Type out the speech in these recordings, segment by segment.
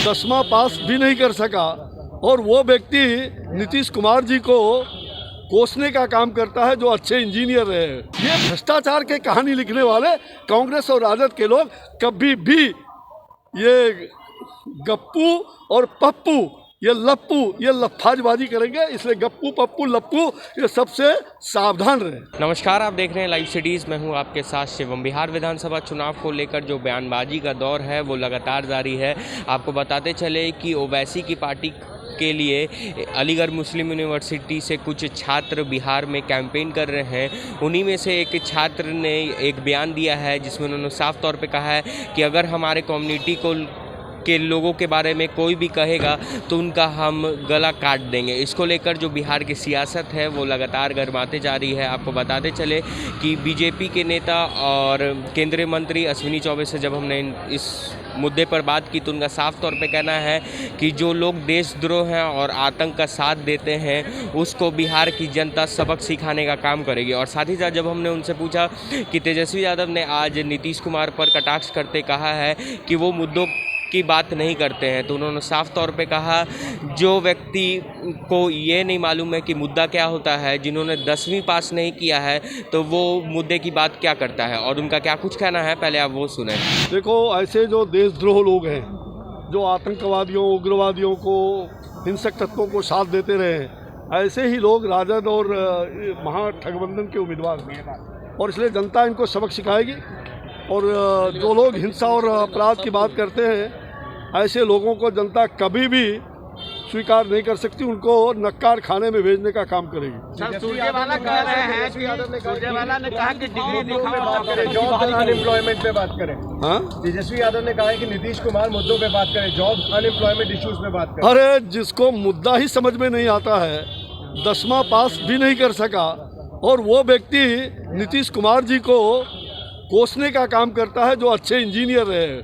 10वां पास भी नहीं कर सका और वो व्यक्ति नीतीश कुमार जी को कोसने का काम करता है जो अच्छे इंजीनियर रहे हैं। ये भ्रष्टाचार के कहानी लिखने वाले कांग्रेस और राजद के लोग कभी भी ये गप्पू और पप्पू ये लप्पू ये लफ्फाजबाजी करेंगे, इसलिए गप्पू पप्पू लप्पू ये सबसे सावधान रहे। नमस्कार, आप देख रहे हैं लाइव सिटीज़। मैं हूं आपके साथ शिवम। बिहार विधानसभा चुनाव को लेकर जो बयानबाजी का दौर है वो लगातार जारी है। आपको बताते चले कि ओवैसी की पार्टी के लिए अलीगढ़ मुस्लिम यूनिवर्सिटी से कुछ छात्र बिहार में कैंपेन कर रहे हैं। उन्हीं में से एक छात्र ने एक बयान दिया है जिसमें उन्होंने साफ तौर पे कहा है कि अगर हमारे कम्युनिटी के लोगों के बारे में कोई भी कहेगा तो उनका हम गला काट देंगे। इसको लेकर जो बिहार की सियासत है वो लगातार गर्माते जा रही है। आपको बताते चले कि बीजेपी के नेता और केंद्रीय मंत्री अश्विनी चौबे से जब हमने इस मुद्दे पर बात की तो उनका साफ तौर पे कहना है कि जो लोग देशद्रोह हैं और आतंक का साथ देते हैं उसको बिहार की जनता सबक सिखाने का काम करेगी। और साथ ही साथ जब हमने उनसे पूछा कि तेजस्वी यादव ने आज नीतीश कुमार पर कटाक्ष करते कहा है कि वो मुद्दों की बात नहीं करते हैं, तो उन्होंने साफ तौर पे कहा जो व्यक्ति को ये नहीं मालूम है कि मुद्दा क्या होता है, जिन्होंने 10वीं पास नहीं किया है तो वो मुद्दे की बात क्या करता है और उनका क्या कुछ कहना है, पहले आप वो सुने। देखो, ऐसे जो देशद्रोह लोग हैं जो आतंकवादियों उग्रवादियों को हिंसक तत्वों को साथ देते रहे, ऐसे ही लोग राजद और महागठबंधन के उम्मीदवार हैं और इसलिए जनता इनको सबक सिखाएगी। और जो लोग हिंसा और अपराध की बात करते हैं ऐसे लोगों को जनता कभी भी स्वीकार नहीं कर सकती, उनको नक्कार खाने में भेजने का काम करेगी। सुरजेवाला कह रहे हैं कि सुरजेवाला ने कहा कि डिग्री दिखाओ, जॉब अनएम्प्लॉयमेंट पे बात करें। हाँ, तेजस्वी यादव ने कहा है कि नीतीश कुमार मुद्दों पे बात करें, जॉब अनएम्प्लॉयमेंट इश्यूज पे बात करें। अरे, जिसको मुद्दा ही समझ में नहीं आता है, 10वां पास भी नहीं कर सका और वो व्यक्ति नीतीश कुमार जी को कोसने का काम करता है जो अच्छे इंजीनियर रहे हैं,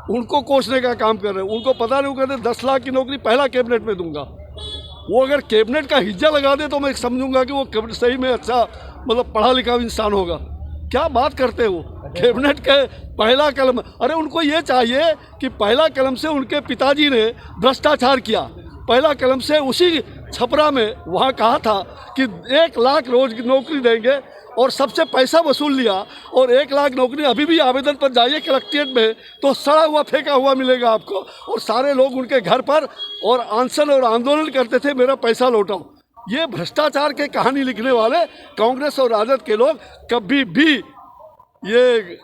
उनको कोसने का काम कर रहे हैं। उनको पता नहीं, वो कहते 10 लाख की नौकरी पहला कैबिनेट में दूंगा। वो अगर कैबिनेट का हिज्जा लगा दे तो मैं समझूंगा कि वो सही में अच्छा मतलब पढ़ा लिखा इंसान होगा। क्या बात करते हो, कैबिनेट के पहला कलम। अरे, उनको ये चाहिए कि पहला कलम से उनके पिताजी ने भ्रष्टाचार किया, पहला कलम से उसी छपरा में वहाँ कहा था कि 1 लाख रोज नौकरी देंगे और सबसे पैसा वसूल लिया और 1 लाख नौकरी। अभी भी आवेदन पर जाइए कलेक्ट्रेट में तो सड़ा हुआ फेंका हुआ मिलेगा आपको, और सारे लोग उनके घर पर और अनशन और आंदोलन करते थे मेरा पैसा लौटाओ। ये भ्रष्टाचार के कहानी लिखने वाले कांग्रेस और राजद के लोग कभी भी ये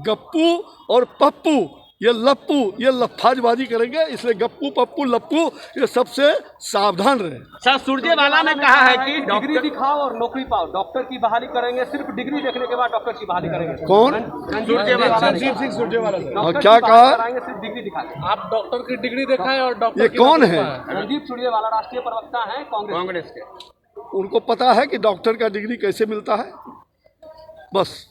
गप्पू और पप्पू ये लप्पू ये लफ्फाजबाजी करेंगे, इसलिए गप्पू पप्पू लप्पू ये सबसे सावधान रहे। सर, सुरजेवाला ने कहा है कि डिग्री दिखाओ और नौकरी पाओ, डॉक्टर की बहाली करेंगे, सिर्फ डिग्री देखने के बाद डॉक्टर की बहाली करेंगे। कौन? रणजीत सिंह सुरजेवाला। क्या कहा? सिर्फ डिग्री दिखा के। आप डॉक्टर की डिग्री दिखाएं और डॉक्टर ये कौन है? रणजीत सुरजेवाला राष्ट्रीय प्रवक्ता है कांग्रेस के। उनको पता है कि डॉक्टर का डिग्री कैसे मिलता है, बस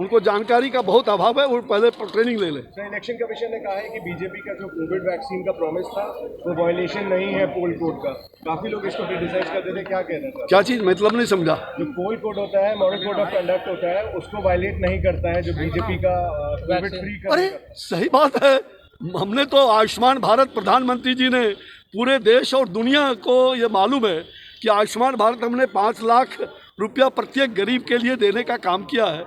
उनको जानकारी का बहुत अभाव है, वो पहले ट्रेनिंग ले ले। इलेक्शन कमीशन ने कहा है कि बीजेपी का जो कोविड वैक्सीन का प्रॉमिस था वो वायलेशन नहीं है पोल कोड का। काफी लोग इसको क्रिटिसाइज करते थे, क्या कह रहे हैं? क्या चीज, मतलब नहीं समझा। जो पोल कोड होता है, मॉडल कोड ऑफ कंडक्ट होता है, उसको वायलेट नहीं करता है जो बीजेपी का कोविड फ्री का। अरे, सही बात है। हमने तो आयुष्मान भारत, प्रधानमंत्री जी ने पूरे देश और दुनिया को ये मालूम है कि आयुष्मान भारत हमने 5 लाख रुपया प्रत्येक गरीब के लिए देने का काम किया है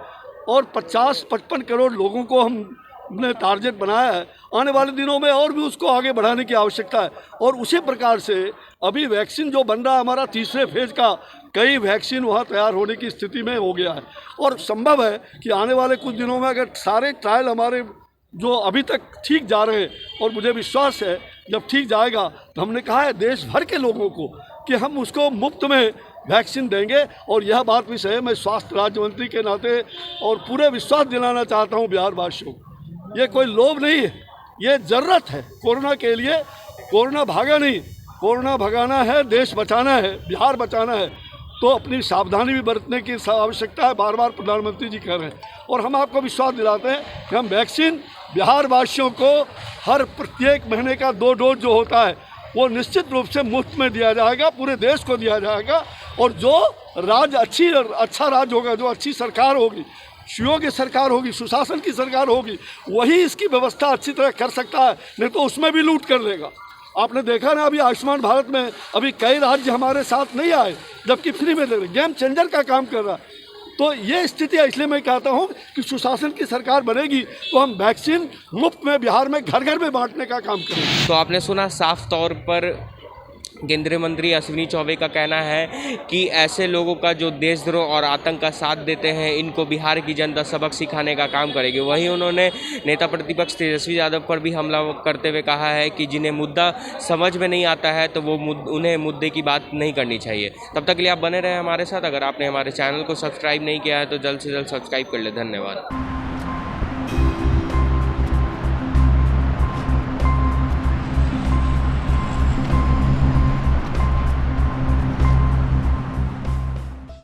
और 50-55 करोड़ लोगों को हमने टारगेट बनाया है। आने वाले दिनों में और भी उसको आगे बढ़ाने की आवश्यकता है। और उसी प्रकार से अभी वैक्सीन जो बन रहा है हमारा, तीसरे फेज का कई वैक्सीन वहाँ तैयार होने की स्थिति में हो गया है और संभव है कि आने वाले कुछ दिनों में अगर सारे ट्रायल हमारे जो अभी तक ठीक जा रहे हैं, और मुझे विश्वास है जब ठीक जाएगा तो हमने कहा है देश भर के लोगों को कि हम उसको मुफ्त में वैक्सीन देंगे। और यह बात भी सही, मैं स्वास्थ्य राज्य मंत्री के नाते और पूरे विश्वास दिलाना चाहता हूँ बिहार वासियों को, ये कोई लोभ नहीं है, ये ज़रूरत है कोरोना के लिए। कोरोना भागा नहीं, कोरोना भगाना है, देश बचाना है, बिहार बचाना है, तो अपनी सावधानी भी बरतने की आवश्यकता है। बार बार प्रधानमंत्री जी कह रहे हैं और हम आपको विश्वास दिलाते हैं कि हम वैक्सीन बिहार वासियों को हर प्रत्येक महीने का 2 डोज जो होता है वो निश्चित रूप से मुफ्त में दिया जाएगा, पूरे देश को दिया जाएगा। और जो राज्य अच्छा राज्य होगा, जो अच्छी सरकार होगी, सीओ की सरकार होगी, सुशासन की सरकार होगी, वही इसकी व्यवस्था अच्छी तरह कर सकता है, नहीं तो उसमें भी लूट कर लेगा। आपने देखा ना अभी आयुष्मान भारत में अभी कई राज्य हमारे साथ नहीं आए, जबकि फ्री में दे रहे, गेम चेंजर का काम कर रहा है। तो ये स्थिति है, इसलिए मैं कहता हूँ कि सुशासन की सरकार बनेगी तो हम वैक्सीन मुफ्त में बिहार में घर घर में बांटने का काम करेंगे। तो आपने सुना साफ तौर पर केंद्रीय मंत्री अश्विनी चौबे का कहना है कि ऐसे लोगों का जो देशद्रोह और आतंक का साथ देते हैं, इनको बिहार की जनता सबक सिखाने का काम करेगी। वहीं उन्होंने नेता प्रतिपक्ष तेजस्वी यादव पर भी हमला करते हुए कहा है कि जिन्हें मुद्दा समझ में नहीं आता है तो वो उन्हें मुद्दे की बात नहीं करनी चाहिए। तब तक के लिए आप बने रहे हमारे साथ। अगर आपने हमारे चैनल को सब्सक्राइब नहीं किया है तो जल्द से जल्द सब्सक्राइब कर ले। धन्यवाद।